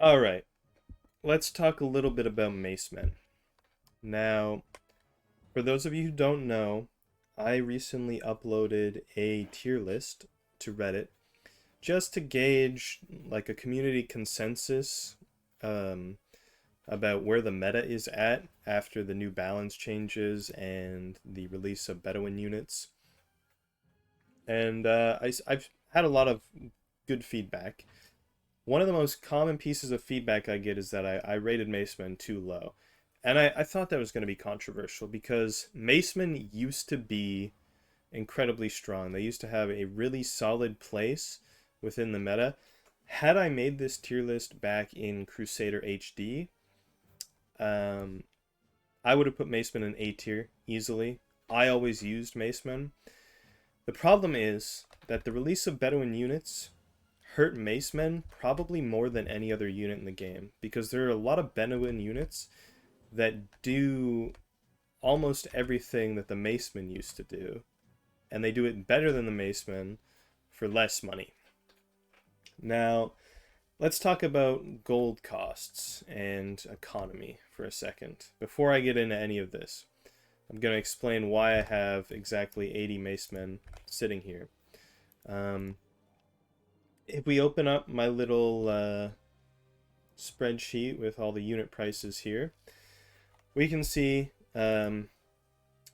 Alright, let's talk a little bit about macemen. Now, for those of you who don't know, I recently uploaded a tier list to Reddit just to gauge like a community consensus um, about where the meta is at after the new balance changes and the release of Bedouin units. And I've had a lot of good feedback. One of the most common pieces of feedback I get is that I rated macemen too low. And I thought that was going to be controversial because macemen used to be incredibly strong. They used to have a really solid place within the meta. Had I made this tier list back in Crusader HD, um, I would have put macemen in A tier easily. I always used macemen. The problem is that the release of Bedouin units hurt macemen probably more than any other unit in the game because there are a lot of Bedouin units that do almost everything that the macemen used to do, and they do it better than the macemen for less money. Now, let's talk about gold costs and economy for a second. Before I get into any of this, I'm going to explain why I have exactly 80 macemen sitting here. If we open up my little spreadsheet with all the unit prices here, we can see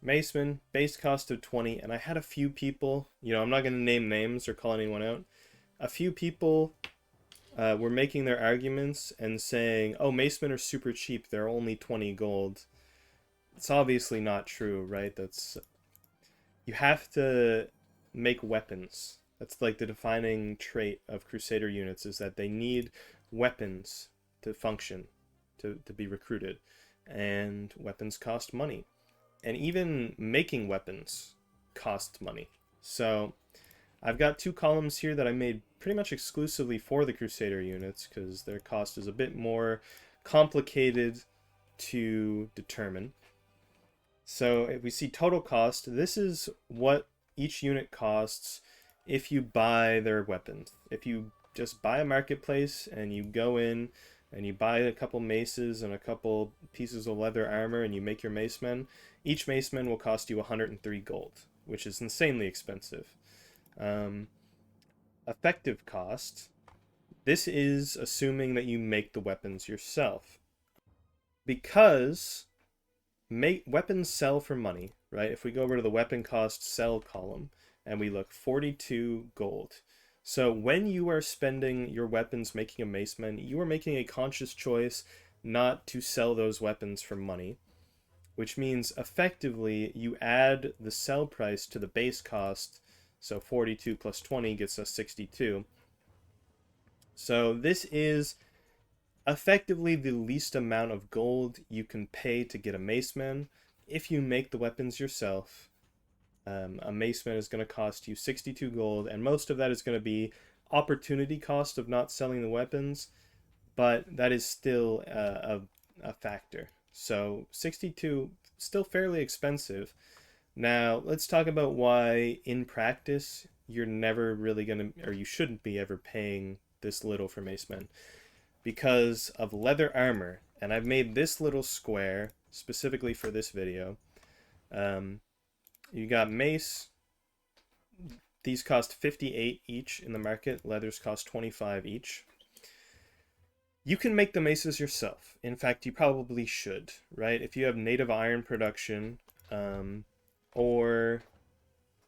macemen, base cost of 20, and I had a few people, I'm not going to name names or call anyone out. A few people were making their arguments and saying, oh, macemen are super cheap, they're only 20 gold. It's obviously not true, right? You have to make weapons. That's like the defining trait of Crusader units, is that they need weapons to function, to be recruited. And weapons cost money. And even making weapons costs money. So I've got two columns here that I made pretty much exclusively for the Crusader units because their cost is a bit more complicated to determine. So if we see total cost, this is what each unit costs if you buy their weapons. If you just buy a marketplace and you go in and you buy a couple maces and a couple pieces of leather armor and you make your macemen, each maceman will cost you 103 gold, which is insanely expensive. Effective cost, this is assuming that you make the weapons yourself. Because weapons sell for money, right? If we go over to the weapon cost sell column and we look 42 gold. So when you are spending your weapons making a maceman, you are making a conscious choice not to sell those weapons for money, which means effectively you add the sell price to the base cost. So 42 plus 20 gets us 62. So this is effectively the least amount of gold you can pay to get a maceman. If you make the weapons yourself, a maceman is going to cost you 62 gold, and most of that is going to be opportunity cost of not selling the weapons, but that is still a factor. So 62, still fairly expensive. Now let's talk about why in practice you're never really going to, or you shouldn't be ever paying this little for macemen, because of leather armor. And I've made this little square specifically for this video. You got mace. These cost 58 each in the market. Leathers cost 25 each. You can make the maces yourself. In fact, you probably should, right? If you have native iron production, or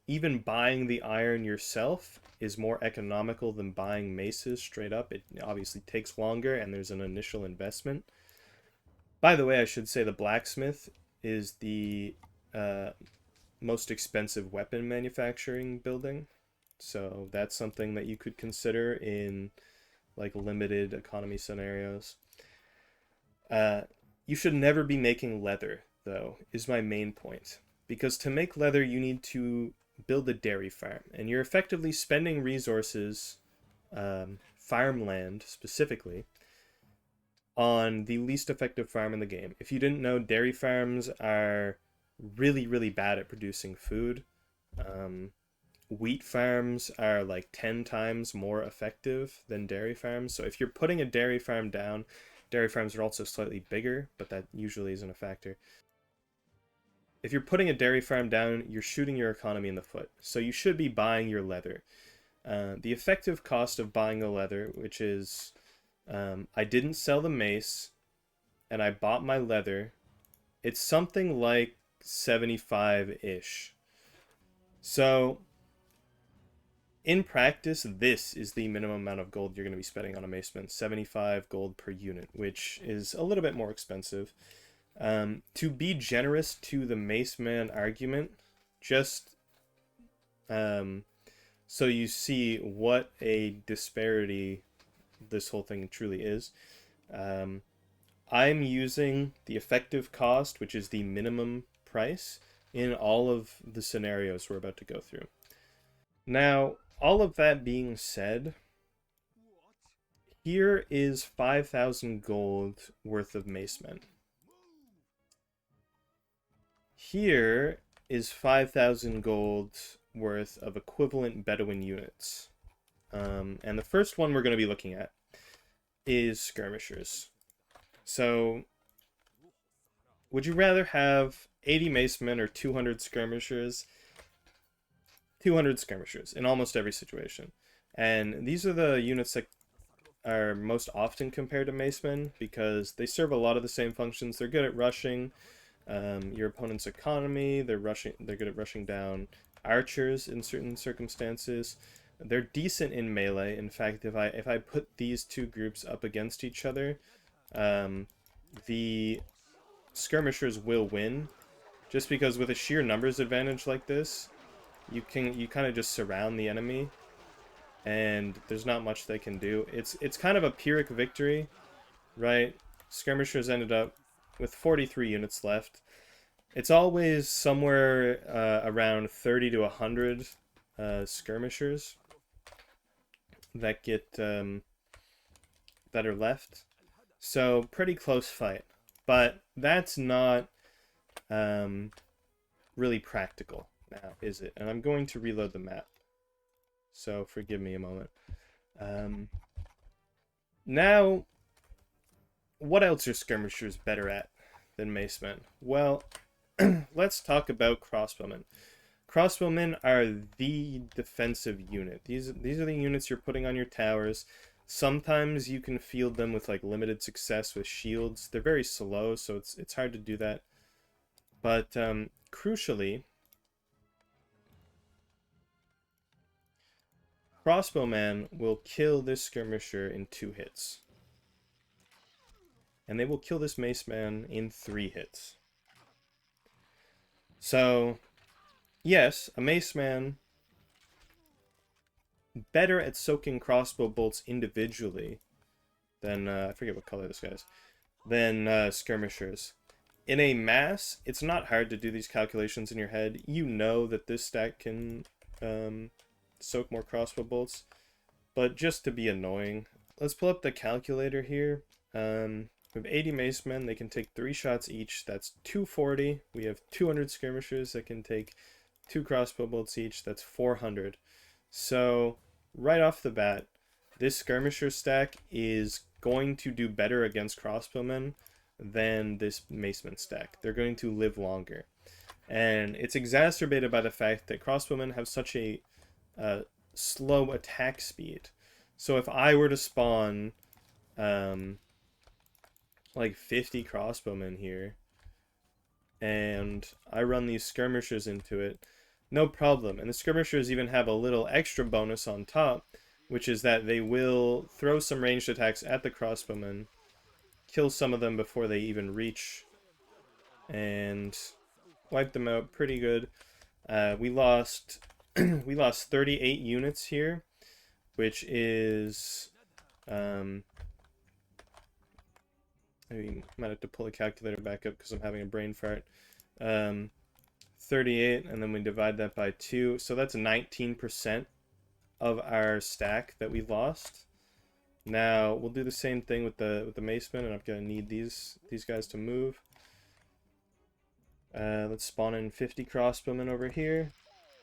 even buying the iron yourself is more economical than buying maces straight up. It obviously takes longer and there's an initial investment. By the way, I should say the blacksmith is the most expensive weapon manufacturing building. So that's something that you could consider in like limited economy scenarios. You should never be making leather, though, is my main point. Because to make leather, you need to build a dairy farm, and you're effectively spending resources, farmland specifically, on the least effective farm in the game. If you didn't know, dairy farms are really, really bad at producing food. wheat farms are like 10 times more effective than dairy farms. So if you're putting a dairy farm down, dairy farms are also slightly bigger, but that usually isn't a factor. If you're putting a dairy farm down, you're shooting your economy in the foot. So you should be buying your leather. The effective cost of buying the leather, which is I didn't sell the mace and I bought my leather, it's something like 75-ish. So in practice, this is the minimum amount of gold you're going to be spending on a maceman, 75 gold per unit, which is a little bit more expensive. To be generous to the maceman argument, just so you see what a disparity this whole thing truly is. I'm using the effective cost, which is the minimum price, in all of the scenarios we're about to go through. Now, all of that being said, here is 5,000 gold worth of macemen. Here is 5,000 gold worth of equivalent Bedouin units. And the first one we're going to be looking at is skirmishers. So, would you rather have 80 macemen or 200 skirmishers? 200 skirmishers in almost every situation. And these are the units that are most often compared to macemen because they serve a lot of the same functions. They're good at rushing your opponent's economy. They're good at rushing down archers in certain circumstances. They're decent in melee. In fact, if I put these two groups up against each other, the skirmishers will win, just because with a sheer numbers advantage like this, you kind of just surround the enemy, and there's not much they can do. It's kind of a Pyrrhic victory, right? Skirmishers ended up with 43 units left. It's always somewhere around 30 to 100 skirmishers that get that are left. So pretty close fight, but that's not really practical now, is it? And I'm going to reload the map, so forgive me a moment. Now, what else are skirmishers better at than macemen? Well, let's talk about crossbowmen. Crossbowmen are the defensive unit. These are the units you're putting on your towers. Sometimes you can field them with like limited success with shields. They're very slow, so it's hard to do that. But crucially, crossbowman will kill this skirmisher in 2 hits. And they will kill this maceman in 3 hits. So, yes, a maceman better at soaking crossbow bolts individually than, I forget what color this guy is, than skirmishers. In a mass, it's not hard to do these calculations in your head. You know that this stack can soak more crossbow bolts, but just to be annoying, let's pull up the calculator here. With 80 macemen, they can take 3 shots each. That's 240. We have 200 skirmishers that can take 2 crossbow bolts each. That's 400. So, right off the bat, this skirmisher stack is going to do better against crossbowmen than this maceman stack. They're going to live longer. And it's exacerbated by the fact that crossbowmen have such a slow attack speed. So if I were to spawn like 50 crossbowmen here, and I run these skirmishers into it, no problem. And the skirmishers even have a little extra bonus on top, which is that they will throw some ranged attacks at the crossbowmen, kill some of them before they even reach, and wipe them out pretty good. We lost 38 units here, which is I might have to pull the calculator back up because I'm having a brain fart. 38, and then we divide that by 2, so that's 19% of our stack that we lost. Now we'll do the same thing with the macemen, and I'm gonna need these guys to move. Let's spawn in 50 crossbowmen over here.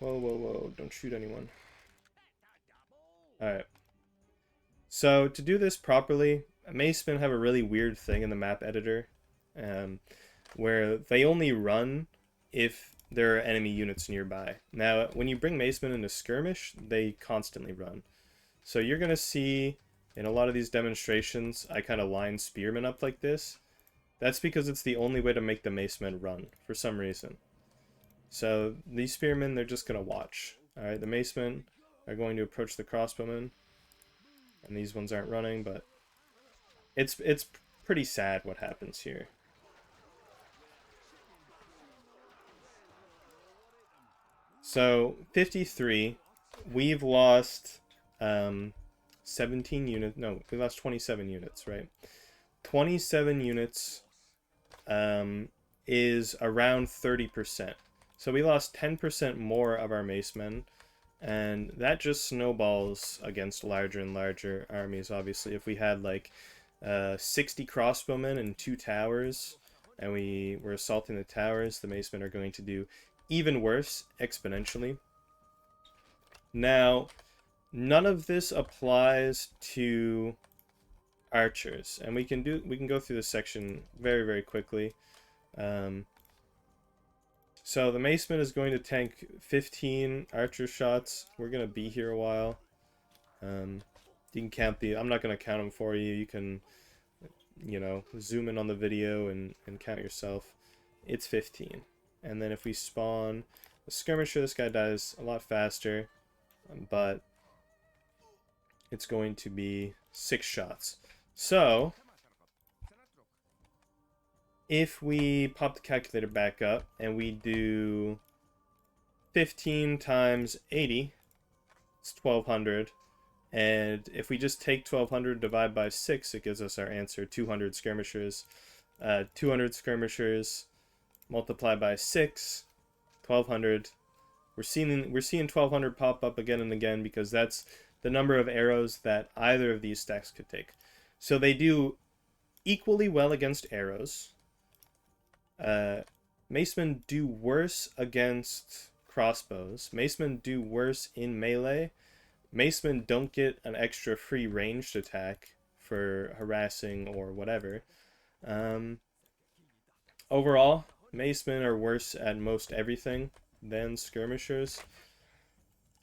Whoa, whoa, whoa. Don't shoot anyone. Alright. So, to do this properly, macemen have a really weird thing in the map editor, where they only run if there are enemy units nearby. Now, when you bring macemen into skirmish, they constantly run. So you're going to see in a lot of these demonstrations, I kind of line spearmen up like this. That's because it's the only way to make the macemen run, for some reason. So these spearmen, they're just going to watch. Alright, the macemen are going to approach the crossbowmen. And these ones aren't running, but it's pretty sad what happens here. So 53, we've lost 17 units. No, we lost 27 units, right? 27 units is around 30%. So we lost 10% more of our macemen. And that just snowballs against larger and larger armies, obviously. If we had, like, 60 crossbowmen and 2 towers, and we were assaulting the towers, the macemen are going to do even worse, exponentially. Now, none of this applies to archers. And we can go through this section very, very quickly. So the maceman is going to tank 15 archer shots. We're going to be here a while. You can count the... I'm not going to count them for you. You can, you know, zoom in on the video and count yourself. It's 15. And then if we spawn a skirmisher, this guy dies a lot faster. But it's going to be 6 shots. So... if we pop the calculator back up and we do 15 times 80, it's 1200. And if we just take 1200 divide by 6, it gives us our answer, 200 skirmishers. 200 skirmishers multiplied by 6, 1200. We're seeing 1200 pop up again and again because that's the number of arrows that either of these stacks could take. So they do equally well against arrows. Macemen do worse against crossbows. Macemen do worse in melee. Macemen don't get an extra free ranged attack for harassing or whatever. Overall, macemen are worse at most everything than skirmishers.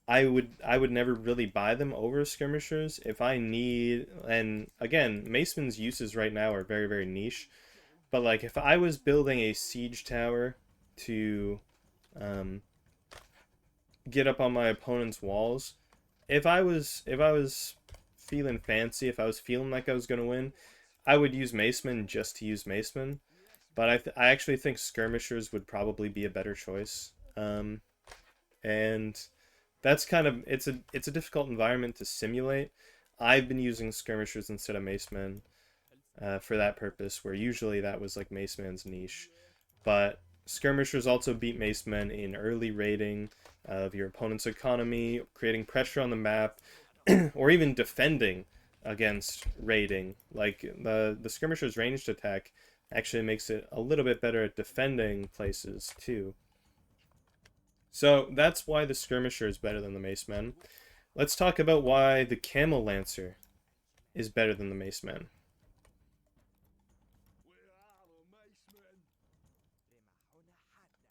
I would never really buy them over skirmishers if I need... and again, macemen's uses right now are very, very niche. But, like, if I was building a siege tower to get up on my opponent's walls, if I was feeling fancy, if I was feeling like I was going to win, I would use macemen just to use macemen. But I actually think skirmishers would probably be a better choice. And that's kind of... it's a difficult environment to simulate. I've been using skirmishers instead of macemen. For that purpose, where usually that was like maceman's niche. But skirmishers also beat macemen in early raiding of your opponent's economy, creating pressure on the map, or even defending against raiding. Like the skirmisher's ranged attack actually makes it a little bit better at defending places too. So that's why the skirmisher is better than the maceman. Let's talk about why the Camel Lancer is better than the maceman.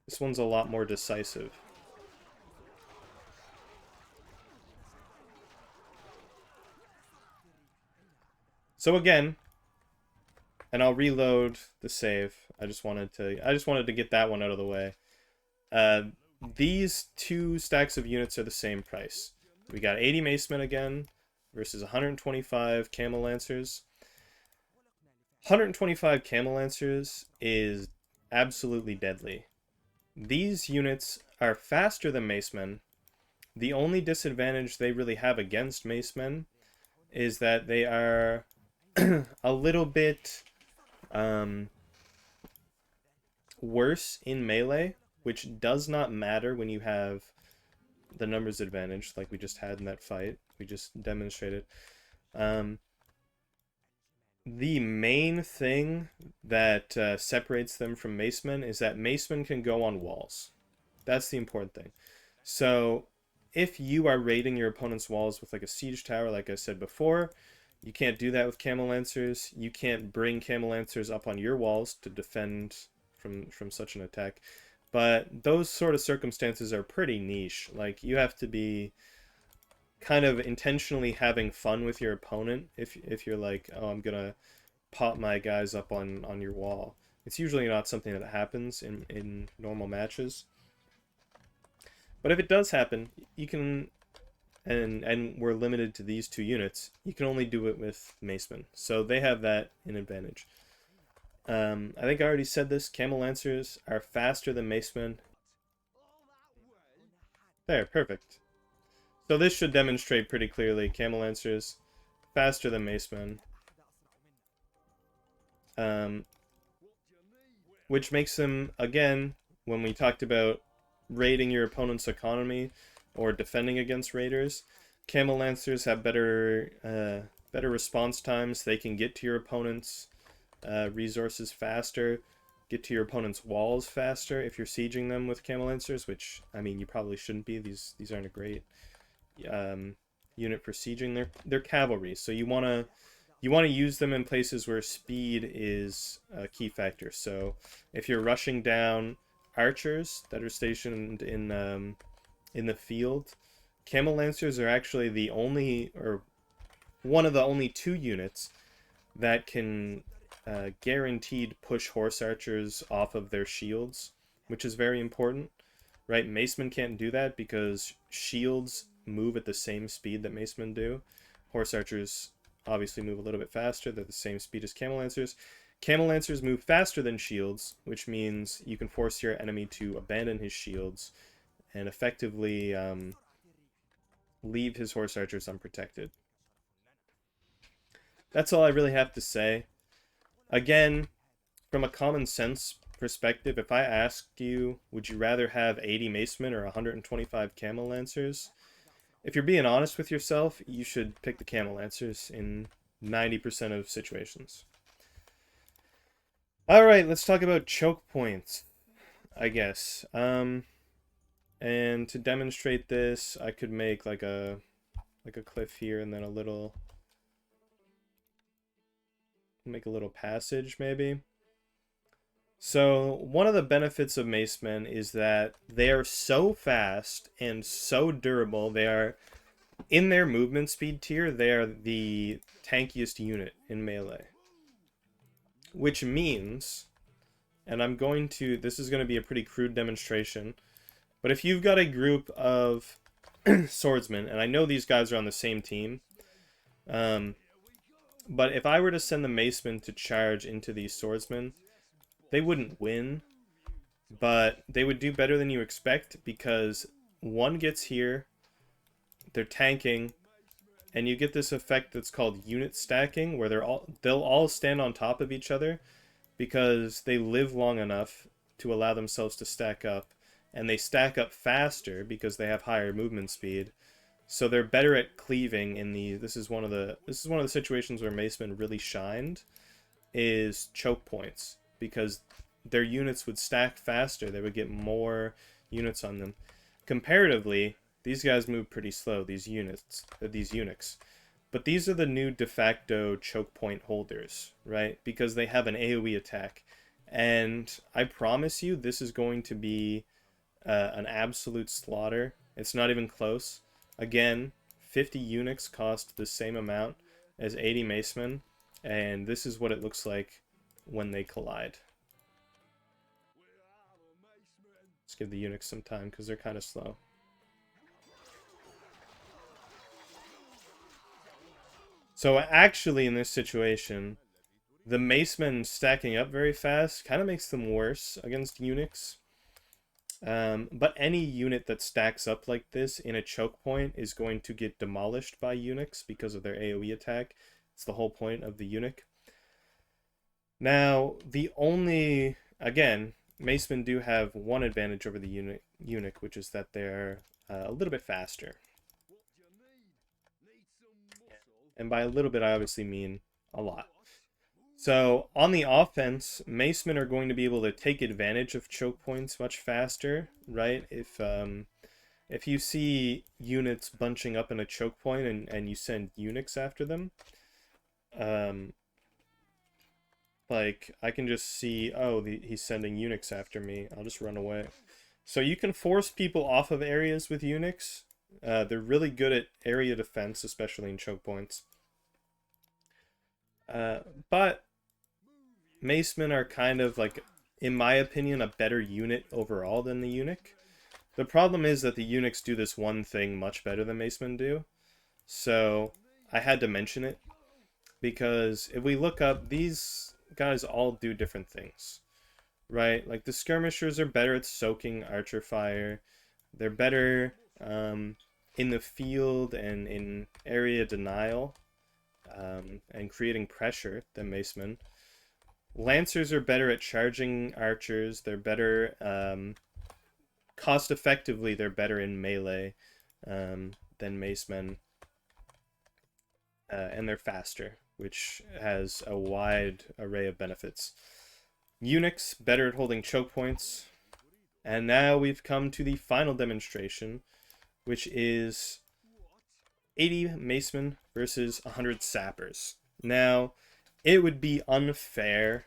This one's a lot more decisive. So again, and I'll reload the save. I just wanted to get that one out of the way. These two stacks of units are the same price. We got 80 macemen again versus 125 Camel Lancers. 125 Camel Lancers is absolutely deadly. These units are faster than macemen. The only disadvantage they really have against macemen is that they are a little bit worse in melee, which does not matter when you have the numbers advantage like we just had in that fight. We just demonstrated. The main thing that separates them from macemen is that macemen can go on walls. That's the important thing. So if you are raiding your opponent's walls with like a siege tower, like I said before, you can't do that with Camel Lancers. You can't bring Camel Lancers up on your walls to defend from such an attack. But those sort of circumstances are pretty niche. Like, you have to be kind of intentionally having fun with your opponent if you're like, oh, I'm gonna pop my guys up on your wall. It's usually not something that happens in normal matches. But if it does happen, you can, and we're limited to these two units, you can only do it with macemen. So they have that in advantage. I think I already said this, Camel Lancers are faster than macemen. There, perfect. So this should demonstrate pretty clearly, Camel Lancers faster than macemen. Which makes them, again, when we talked about raiding your opponent's economy or defending against raiders, Camel Lancers have better response times. They can get to your opponent's resources faster, get to your opponent's walls faster if you're sieging them with Camel Lancers, which, I mean, you probably shouldn't be. These aren't a great unit for sieging. They're cavalry, so you want to use them in places where speed is a key factor. So if you're rushing down archers that are stationed in the field, Camel Lancers are actually the only, or one of the only two units that can guaranteed push horse archers off of their shields, which is very important, right? Macemen can't do that because shields move at the same speed that macemen do. Horse archers obviously move a little bit faster. They're the same speed as Camel Lancers. Camel Lancers move faster than shields, which means you can force your enemy to abandon his shields and effectively leave his horse archers unprotected. That's all I really have to say. Again, from a common sense perspective, if I asked you, would you rather have 80 macemen or 125 Camel Lancers? If you're being honest with yourself, you should pick the Camel Lancers in 90% of situations. Alright, let's talk about choke points, I guess. And to demonstrate this, I could make like a cliff here and then make a little passage maybe. So one of the benefits of macemen is that they are so fast and so durable. They are, in their movement speed tier, they are the tankiest unit in melee. Which means, and this is going to be a pretty crude demonstration, but if you've got a group of swordsmen, and I know these guys are on the same team, but if I were to send the macemen to charge into these swordsmen, they wouldn't win, but they would do better than you expect because one gets here, they're tanking, and you get this effect that's called unit stacking, where they'll all stand on top of each other because they live long enough to allow themselves to stack up, and they stack up faster because they have higher movement speed. So they're better at cleaving in the. This is one of the situations where macemen really shined, is choke points, because their units would stack faster. They would get more units on them. Comparatively, these guys move pretty slow, these eunuchs. But these are the new de facto choke point holders, right? Because they have an AoE attack. And I promise you, this is going to be an absolute slaughter. It's not even close. Again, 50 eunuchs cost the same amount as 80 macemen. And this is what it looks like when they collide. Let's give the eunuchs some time because they're kind of slow. So actually in this situation, the macemen stacking up very fast kind of makes them worse against eunuchs. But any unit that stacks up like this in a choke point is going to get demolished by eunuchs because of their AoE attack. It's the whole point of the eunuch. Now, again, macemen do have one advantage over the eunuch, which is that they're a little bit faster. And by a little bit, I obviously mean a lot. So, on the offense, macemen are going to be able to take advantage of choke points much faster, right? If if you see units bunching up in a choke point and you send Unix after them, um, like, I can just see, oh, he's sending Unix after me. I'll just run away. So you can force people off of areas with Unix. They're really good at area defense, especially in choke points. But macemen are kind of, like, in my opinion, a better unit overall than the Unix. The problem is that the Unix do this one thing much better than macemen do. So I had to mention it, because if we look up, these guys all do different things, right? Like, the skirmishers are better at soaking archer fire. They're better in the field and in area denial and creating pressure than macemen. Lancers are better at charging archers. They're better, cost effectively, they're better in melee than macemen. And they're faster, which has a wide array of benefits. Unix, better at holding choke points. And now we've come to the final demonstration, which is 80 macemen versus 100 sappers. Now, it would be unfair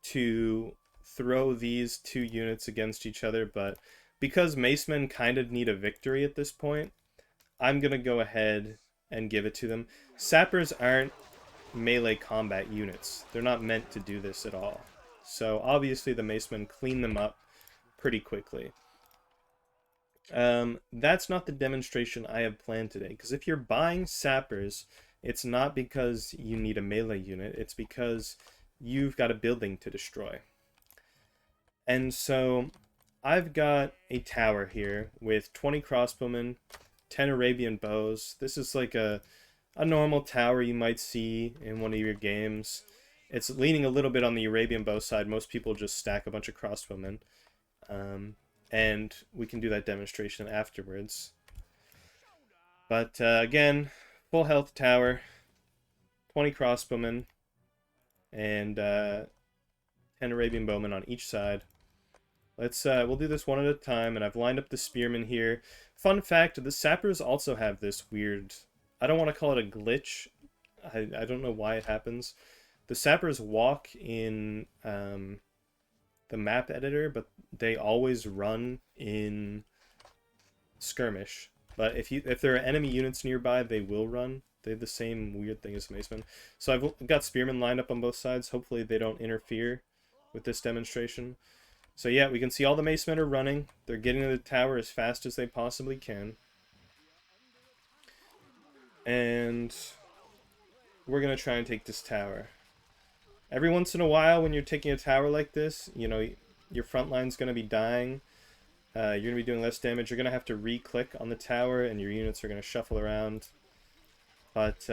to throw these two units against each other, but because macemen kind of need a victory at this point, I'm going to go ahead and give it to them. Sappers aren't melee combat units. They're not meant to do this at all. So obviously the macemen clean them up pretty quickly. That's not the demonstration I have planned today, because if you're buying sappers, it's not because you need a melee unit, it's because you've got a building to destroy. And so I've got a tower here with 20 crossbowmen, 10 Arabian bows. This is like a normal tower you might see in one of your games. It's leaning a little bit on the Arabian bow side. Most people just stack a bunch of crossbowmen. And we can do that demonstration afterwards. But again, full health tower, 20 crossbowmen, and 10 Arabian bowmen on each side. We'll do this one at a time, and I've lined up the spearmen here. Fun fact, the sappers also have this weird, I don't want to call it a glitch. I don't know why it happens. The sappers walk in the map editor, but they always run in skirmish. But if there are enemy units nearby, they will run. They have the same weird thing as macemen. So I've got spearmen lined up on both sides. Hopefully they don't interfere with this demonstration. So yeah, we can see all the macemen are running. They're getting to the tower as fast as they possibly can. And we're going to try and take this tower. Every once in a while, when you're taking a tower like this, you know, your front line's going to be dying. You're going to be doing less damage. You're going to have to re-click on the tower, and your units are going to shuffle around. But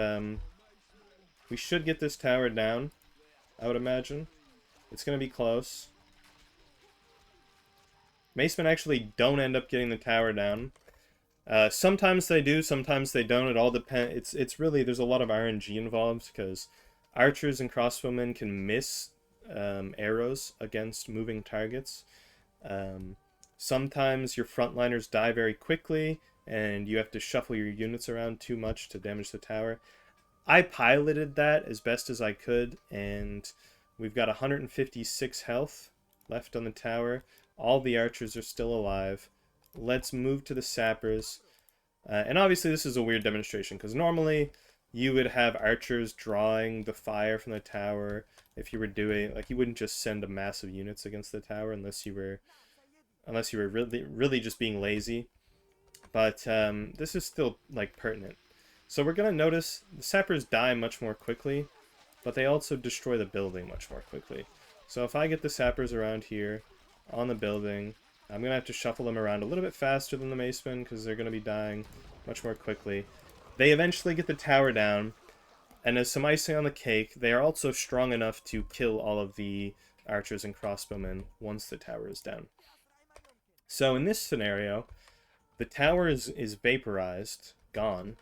we should get this tower down, I would imagine. It's going to be close. Macemen actually don't end up getting the tower down. Sometimes they do, sometimes they don't. It all depends. It's really, there's a lot of RNG involved, because archers and crossbowmen can miss arrows against moving targets. Sometimes your frontliners die very quickly, and you have to shuffle your units around too much to damage the tower. I piloted that as best as I could, and we've got 156 health left on the tower. All the archers are still alive. Let's move to the sappers. And obviously this is a weird demonstration, because normally you would have archers drawing the fire from the tower. If you were doing, like, you wouldn't just send a mass of units against the tower unless you were really just being lazy. But this is still, like, pertinent. So we're going to notice the sappers die much more quickly, but they also destroy the building much more quickly. So if I get the sappers around here on the building, I'm going to have to shuffle them around a little bit faster than the macemen, because they're going to be dying much more quickly. They eventually get the tower down, and as some icing on the cake, they are also strong enough to kill all of the archers and crossbowmen once the tower is down. So in this scenario, the tower is vaporized, gone.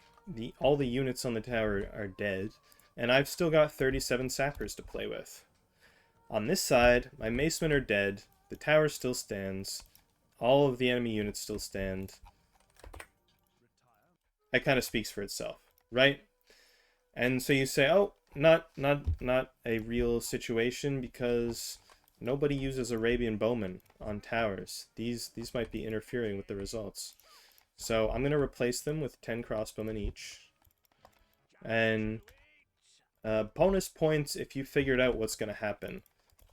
All the units on the tower are dead, and I've still got 37 sappers to play with. On this side, my macemen are dead, the tower still stands, all of the enemy units still stand, That kind of speaks for itself, right? And so you say, oh, not a real situation because nobody uses Arabian bowmen on towers. These might be interfering with the results. So I'm gonna replace them with 10 crossbowmen each. And bonus points if you figured out what's gonna happen.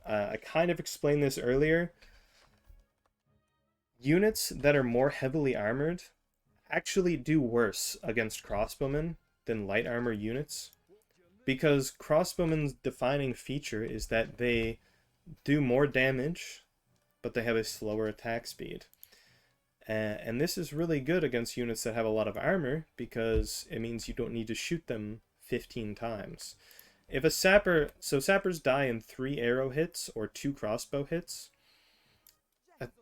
I kind of explained this earlier. Units that are more heavily armored actually do worse against crossbowmen than light armor units, because crossbowmen's defining feature is that they do more damage, but they have a slower attack speed. And this is really good against units that have a lot of armor, because it means you don't need to shoot them 15 times. If a sapper, so sappers die in 3 arrow hits or 2 crossbow hits,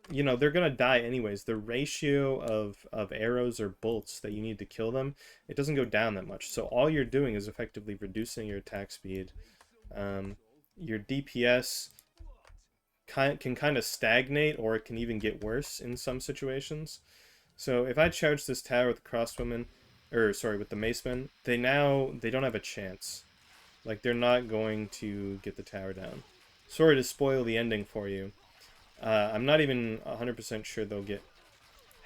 you know, they're gonna die anyways. The ratio of arrows or bolts that you need to kill them, it doesn't go down that much. So all you're doing is effectively reducing your attack speed. Your DPS can kind of stagnate, or it can even get worse in some situations. So if I charge this tower with the crossbowmen, or sorry, with the macemen, they don't have a chance. Like, they're not going to get the tower down. Sorry to spoil the ending for you. I'm not even 100% sure they'll get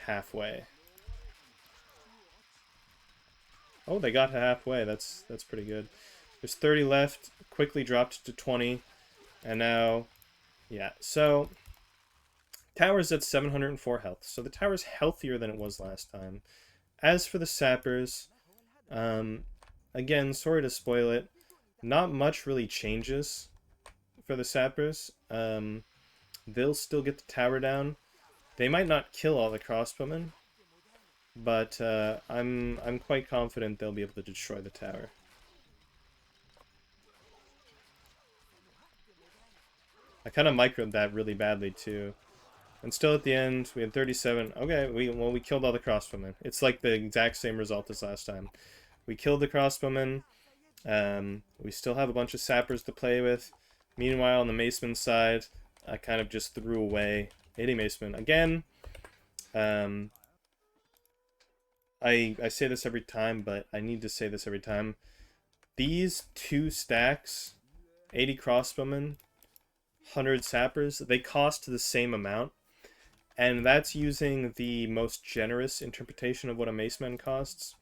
halfway. Oh, they got halfway. That's pretty good. There's 30 left. Quickly dropped to 20. And now, yeah. So, tower's at 704 health. So the tower's healthier than it was last time. As for the sappers, again, sorry to spoil it. Not much really changes for the sappers. They'll still get the tower down. They might not kill all the crossbowmen, but I'm quite confident they'll be able to destroy the tower. I kind of microed that really badly too. And still at the end, we had 37. Okay, we killed all the crossbowmen. It's like the exact same result as last time. We killed the crossbowmen. We still have a bunch of sappers to play with. Meanwhile, on the maceman side, I kind of just threw away 80 macemen. Again, I say this every time, but I need to say this every time. These 2 stacks, 80 crossbowmen, 100 sappers, they cost the same amount. And that's using the most generous interpretation of what a maceman costs.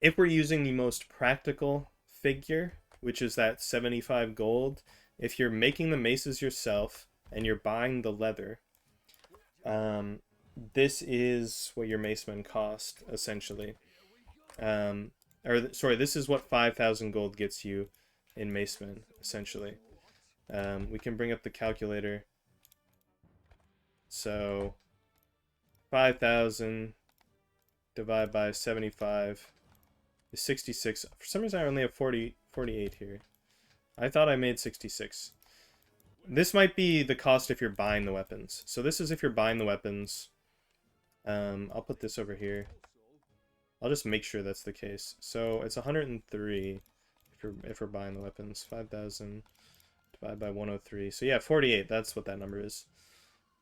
If we're using the most practical figure, which is that 75 gold, if you're making the maces yourself and you're buying the leather, this is what your macemen cost, essentially. This is what 5,000 gold gets you in macemen, essentially. We can bring up the calculator. So, 5,000 divided by 75 is 66. For some reason, I only have 48 here. I thought I made 66. This might be the cost if you're buying the weapons. So this is if you're buying the weapons. I'll put this over here. I'll just make sure that's the case. So it's 103 if we're buying the weapons. 5,000 divided by 103. So yeah, 48. That's what that number is.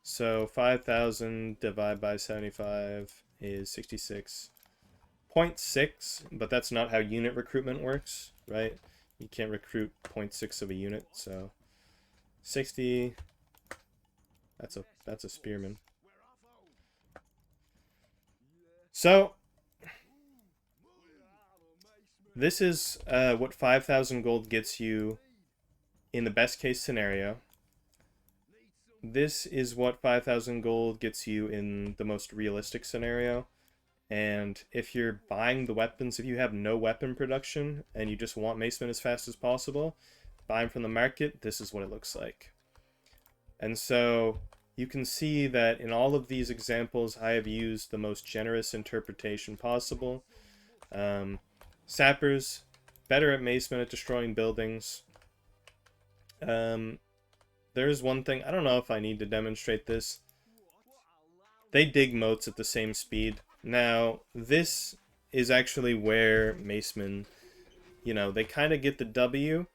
So 5,000 divided by 75 is 66.6, but that's not how unit recruitment works, right? You can't recruit 0.6 of a unit, so 60. That's a spearman. So this is what 5,000 gold gets you in the best case scenario. This is what 5,000 gold gets you in the most realistic scenario. And if you're buying the weapons, if you have no weapon production and you just want macemen as fast as possible, buy them from the market, this is what it looks like. And so you can see that in all of these examples, I have used the most generous interpretation possible. Sappers, better at macemen at destroying buildings. There's one thing, I don't know if I need to demonstrate this. They dig moats at the same speed. Now, this is actually where macemen, you know, they kind of get the W,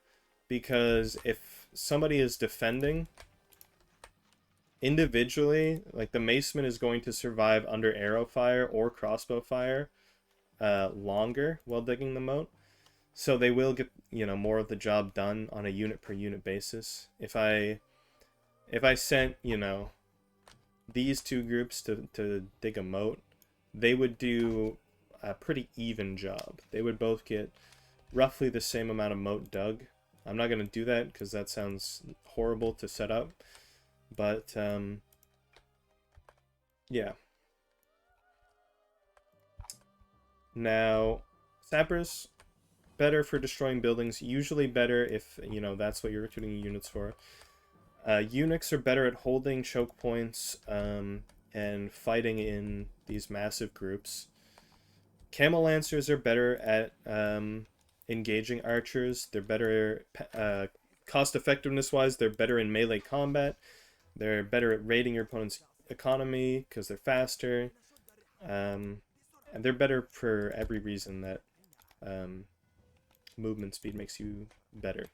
because if somebody is defending, individually, like the maceman is going to survive under arrow fire or crossbow fire, longer while digging the moat. So they will get, you know, more of the job done on a unit per unit basis. If I sent, you know, these two groups to dig a moat, they would do a pretty even job. They would both get roughly the same amount of moat dug. I'm not going to do that because that sounds horrible to set up. But, yeah. Now, Sappers, better for destroying buildings. Usually better if, you know, that's what you're recruiting units for. Unix are better at holding choke points and fighting in these massive groups. Camel Lancers are better at engaging archers. They're better cost effectiveness wise. They're better in melee combat. They're better at raiding your opponent's economy because they're faster. And they're better for every reason that movement speed makes you better.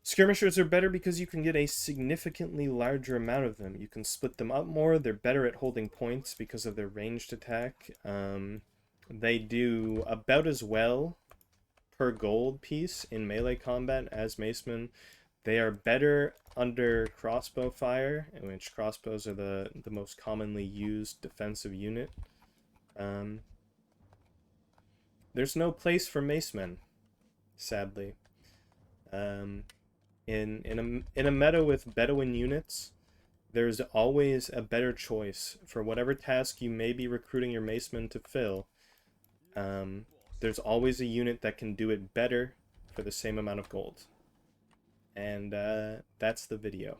Skirmishers are better because you can get a significantly larger amount of them. You can split them up more. They're better at holding points because of their ranged attack. They do about as well per gold piece in melee combat as macemen. They are better under crossbow fire, in which crossbows are the most commonly used defensive unit. There's no place for macemen, sadly. In a meta with Bedouin units, there's always a better choice for whatever task you may be recruiting your macemen to fill. There's always a unit that can do it better for the same amount of gold. And that's the video.